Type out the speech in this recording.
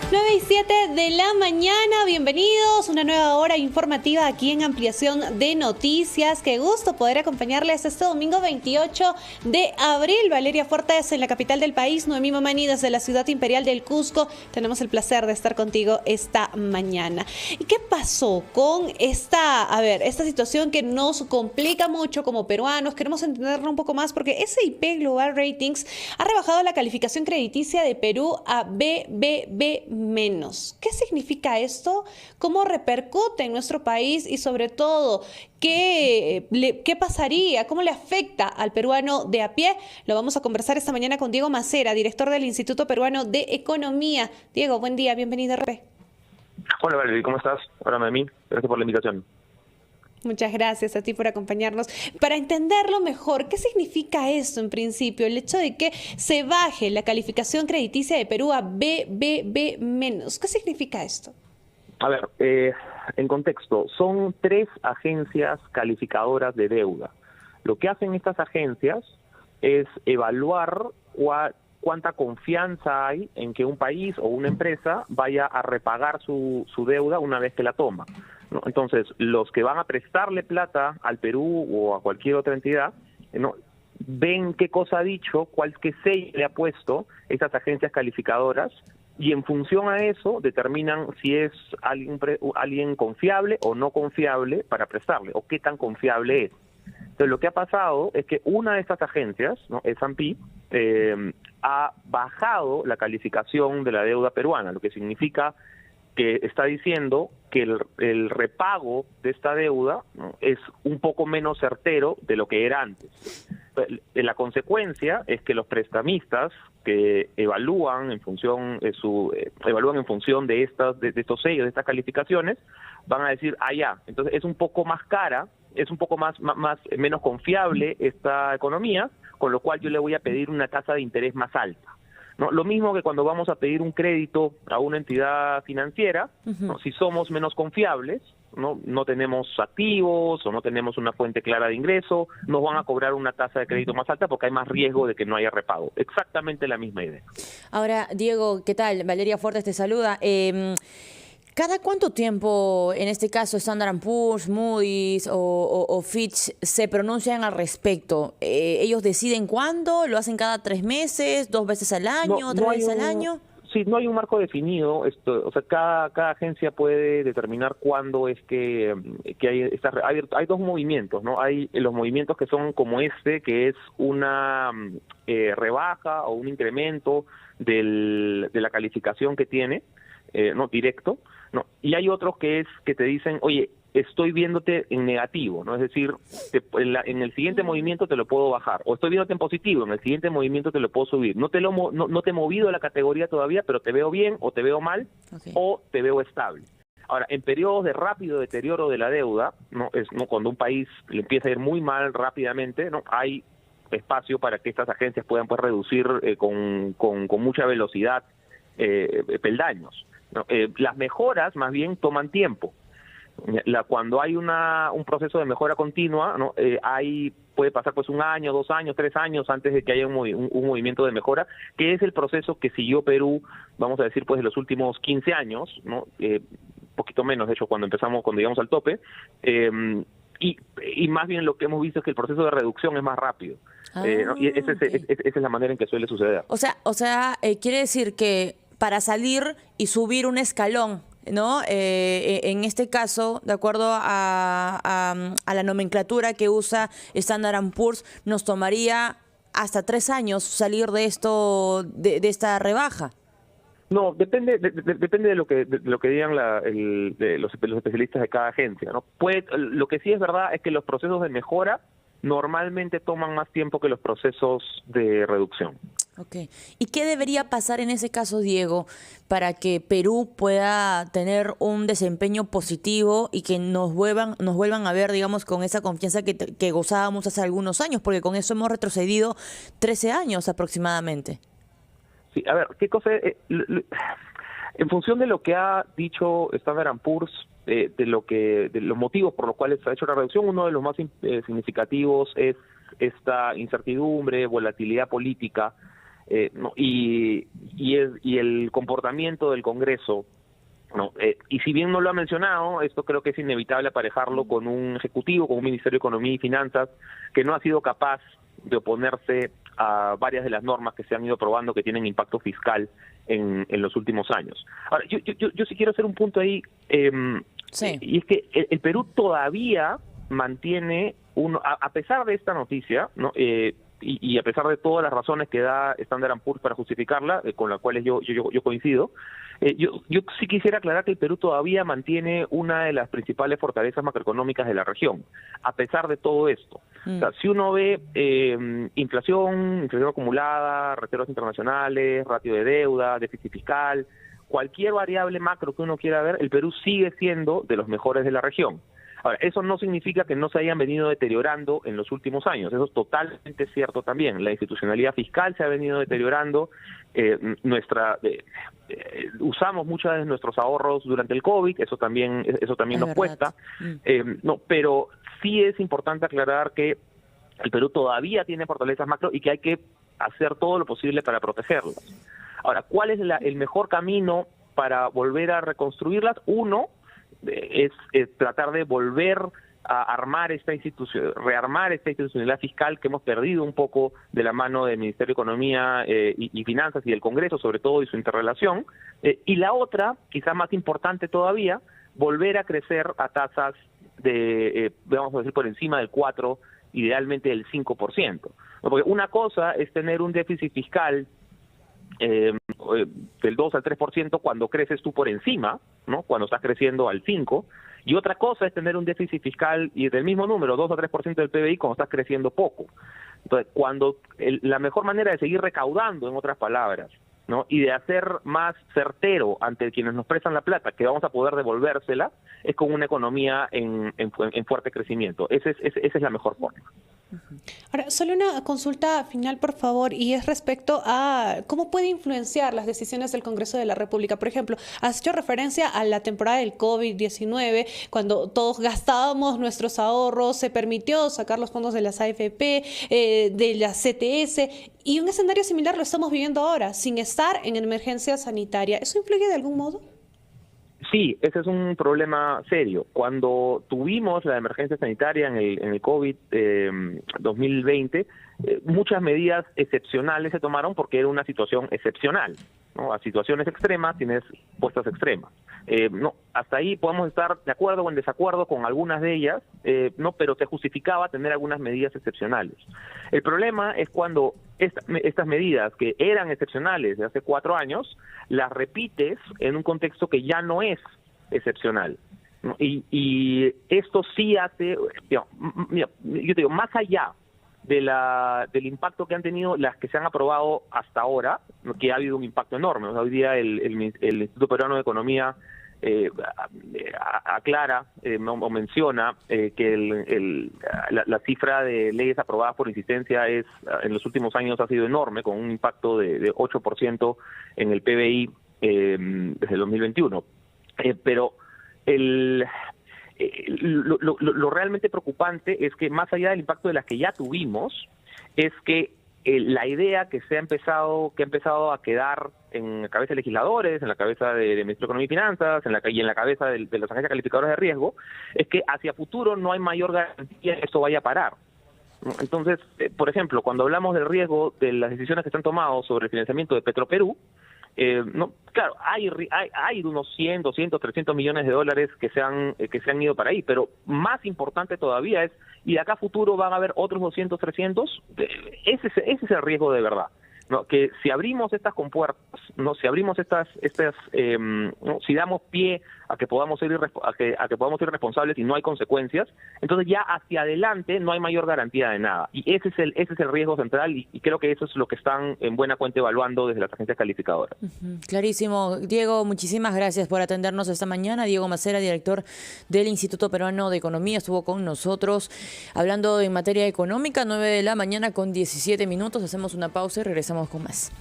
9:07 de la mañana, bienvenidos, una nueva hora informativa aquí en Ampliación de Noticias. Qué gusto poder acompañarles este domingo 28 de abril. Valeria Fuertes en la capital del país, Noemí Mamani desde la ciudad imperial del Cusco. Tenemos el placer de estar contigo esta mañana. ¿Y qué pasó con esta situación que nos complica mucho como peruanos? Queremos entenderlo un poco más porque S&P Global Ratings ha rebajado la calificación crediticia de Perú a BBB-. ¿Qué significa esto? ¿Cómo repercute en nuestro país? Y sobre todo, ¿qué pasaría? ¿Cómo le afecta al peruano de a pie? Lo vamos a conversar esta mañana con Diego Macera, director del Instituto Peruano de Economía. Diego, buen día, bienvenido a RP. Hola Valeria, ¿cómo estás? Hola Noemí, gracias por la invitación. Muchas gracias a ti por acompañarnos. Para entenderlo mejor, ¿qué significa esto en principio? El hecho de que se baje la calificación crediticia de Perú a BBB-. ¿Qué significa esto? A ver, en contexto, son 3 agencias calificadoras de deuda. Lo que hacen estas agencias es evaluar cuánta confianza hay en que un país o una empresa vaya a repagar su deuda una vez que la toma, ¿no? Entonces, los que van a prestarle plata al Perú o a cualquier otra entidad, ¿no?, ven qué cosa ha dicho, qué sello le ha puesto esas agencias calificadoras, y en función a eso determinan si es alguien confiable o no confiable para prestarle, o qué tan confiable es. Entonces, lo que ha pasado es que una de estas agencias, ¿no?, S&P, ha bajado la calificación de la deuda peruana, lo que significa que está diciendo que el repago de esta deuda, ¿no?, es un poco menos certero de lo que era antes. La consecuencia es que los prestamistas que evalúan en función de estos sellos, de estas calificaciones, van a decir, ya, entonces es un poco más cara, es un poco menos confiable esta economía, con lo cual yo le voy a pedir una tasa de interés más alta, ¿no? Lo mismo que cuando vamos a pedir un crédito a una entidad financiera, ¿no?, si somos menos confiables, no tenemos activos o no tenemos una fuente clara de ingreso, nos van a cobrar una tasa de crédito más alta porque hay más riesgo de que no haya repago. Exactamente la misma idea. Ahora, Diego, ¿qué tal? Valeria Fuertes te saluda. ¿Cada cuánto tiempo, en este caso, Standard & Poor's, Moody's o Fitch se pronuncian al respecto? ¿Ellos deciden cuándo? ¿Lo hacen cada 3 meses, 2 veces al año, 3 veces al año? Sí, no hay un marco definido. O sea, cada agencia puede determinar cuándo es que hay 2 movimientos, ¿no? Hay los movimientos que son como que es una rebaja o un incremento de la calificación que tiene, no directo, ¿no? Y hay otros que te dicen, oye, estoy viéndote en negativo, ¿no? Es decir, en el siguiente movimiento te lo puedo bajar, o estoy viéndote en positivo, en el siguiente movimiento te lo puedo subir. No te he movido la categoría todavía, pero te veo bien, o te veo mal, o te veo estable. Ahora, en periodos de rápido deterioro de la deuda, ¿no? Cuando un país le empieza a ir muy mal rápidamente, ¿no?, hay espacio para que estas agencias puedan reducir con mucha velocidad peldaños, ¿no? Las mejoras más bien toman tiempo. Cuando hay un proceso de mejora continua, ¿no?, puede pasar pues 1 año, 2 años, 3 años antes de que haya un movimiento de mejora, que es el proceso que siguió Perú, vamos a decir, pues de los últimos 15 años, ¿no? Poquito menos, de hecho, cuando llegamos al tope, y más bien lo que hemos visto es que el proceso de reducción es más rápido. ¿No? Y esa es la manera en que suele suceder. O sea, quiere decir que para salir y subir un escalón, ¿no? En este caso, de acuerdo a la nomenclatura que usa Standard & Poor's, nos tomaría hasta 3 años salir de esta rebaja. No, depende de lo que digan los especialistas de cada agencia, ¿no? Lo que sí es verdad es que los procesos de mejora normalmente toman más tiempo que los procesos de reducción. Okay. ¿Y qué debería pasar en ese caso, Diego, para que Perú pueda tener un desempeño positivo y que nos vuelvan a ver, digamos, con esa confianza que gozábamos hace algunos años? Porque con eso hemos retrocedido 13 años aproximadamente. Sí, a ver, ¿qué cosa? En función de lo que ha dicho Standard & Poor's, de los motivos por los cuales se ha hecho la reducción, uno de los más significativos es esta incertidumbre, volatilidad política ¿no? y el comportamiento del Congreso, ¿no? Y si bien no lo ha mencionado, esto creo que es inevitable aparejarlo con un ejecutivo, con un Ministerio de Economía y Finanzas que no ha sido capaz de oponerse a varias de las normas que se han ido aprobando que tienen impacto fiscal en los últimos años. Ahora, yo sí quiero hacer un punto ahí, Sí. y es que el Perú todavía mantiene, a pesar de esta noticia, ¿no? Y a pesar de todas las razones que da Standard & Poor's para justificarla, con las cuales yo coincido, yo sí quisiera aclarar que el Perú todavía mantiene una de las principales fortalezas macroeconómicas de la región, a pesar de todo esto. O sea, si uno ve inflación acumulada, reservas internacionales, ratio de deuda, déficit fiscal, cualquier variable macro que uno quiera ver, el Perú sigue siendo de los mejores de la región. Ahora, eso no significa que no se hayan venido deteriorando en los últimos años, eso es totalmente cierto también. La institucionalidad fiscal se ha venido deteriorando, usamos muchos de nuestros ahorros durante el COVID, eso también nos cuesta, no, pero sí es importante aclarar que el Perú todavía tiene fortalezas macro y que hay que hacer todo lo posible para protegerlas. Ahora, ¿cuál es el mejor camino para volver a reconstruirlas? Uno es tratar de volver a armar rearmar esta institucionalidad fiscal que hemos perdido un poco de la mano del Ministerio de Economía y Finanzas y del Congreso, sobre todo, y su interrelación. Y la otra, quizás más importante todavía, volver a crecer a tasas de, vamos a decir, por encima del 4%, idealmente del 5%. ¿No? Porque una cosa es tener un déficit fiscal del 2 al 3% cuando creces tú por encima, ¿no? Cuando estás creciendo al 5%, y otra cosa es tener un déficit fiscal y del mismo número, 2 o 3% del PBI, cuando estás creciendo poco. Entonces, la mejor manera de seguir recaudando, en otras palabras, ¿no? Y de hacer más certero ante quienes nos prestan la plata, que vamos a poder devolvérsela, es con una economía en fuerte crecimiento. Esa es la mejor forma. Ahora, solo una consulta final, por favor, y es respecto a cómo puede influenciar las decisiones del Congreso de la República. Por ejemplo, has hecho referencia a la temporada del COVID-19, cuando todos gastábamos nuestros ahorros, se permitió sacar los fondos de las AFP, de la CTS, y un escenario similar lo estamos viviendo ahora, sin estar en emergencia sanitaria. ¿Eso influye de algún modo? Sí, ese es un problema serio. Cuando tuvimos la emergencia sanitaria en el COVID 2020, muchas medidas excepcionales se tomaron porque era una situación excepcional, ¿no? A situaciones extremas tienes puestas extremas. No, hasta ahí podemos estar de acuerdo o en desacuerdo con algunas de ellas, no, pero se justificaba tener algunas medidas excepcionales. El problema es cuando estas medidas que eran excepcionales de hace 4 años, las repites en un contexto que ya no es excepcional, ¿no? Y esto sí hace, yo te digo, más allá del impacto que han tenido las que se han aprobado hasta ahora, que ha habido un impacto enorme. O sea, hoy día el Instituto Peruano de Economía aclara o menciona que la cifra de leyes aprobadas por insistencia en los últimos años ha sido enorme, con un impacto de 8% en el PBI desde el 2021. Pero lo realmente preocupante es que, más allá del impacto de las que ya tuvimos, es que la idea que ha empezado a quedar en la cabeza de legisladores, en la cabeza del Ministerio de Economía y Finanzas, y en la cabeza de las agencias calificadoras de riesgo, es que hacia futuro no hay mayor garantía de que esto vaya a parar. Entonces, por ejemplo, cuando hablamos del riesgo de las decisiones que se han tomado sobre el financiamiento de Petroperú, no, claro, hay unos 100, 200, 300 millones de dólares que se han ido para ahí, pero más importante todavía es, y de acá a futuro van a haber otros 200, 300, ese es el riesgo de verdad, ¿no? Que si abrimos estas compuertas, ¿no? Si abrimos ¿no? Si damos pie a que podamos ser irresponsables y no hay consecuencias, entonces ya hacia adelante no hay mayor garantía de nada. Y ese es el riesgo central, y creo que eso es lo que están en buena cuenta evaluando desde las agencias calificadoras. Clarísimo. Diego, muchísimas gracias por atendernos esta mañana. Diego Macera, director del Instituto Peruano de Economía, estuvo con nosotros hablando en materia económica. 9 de la mañana con 17 minutos. Hacemos una pausa y regresamos con más.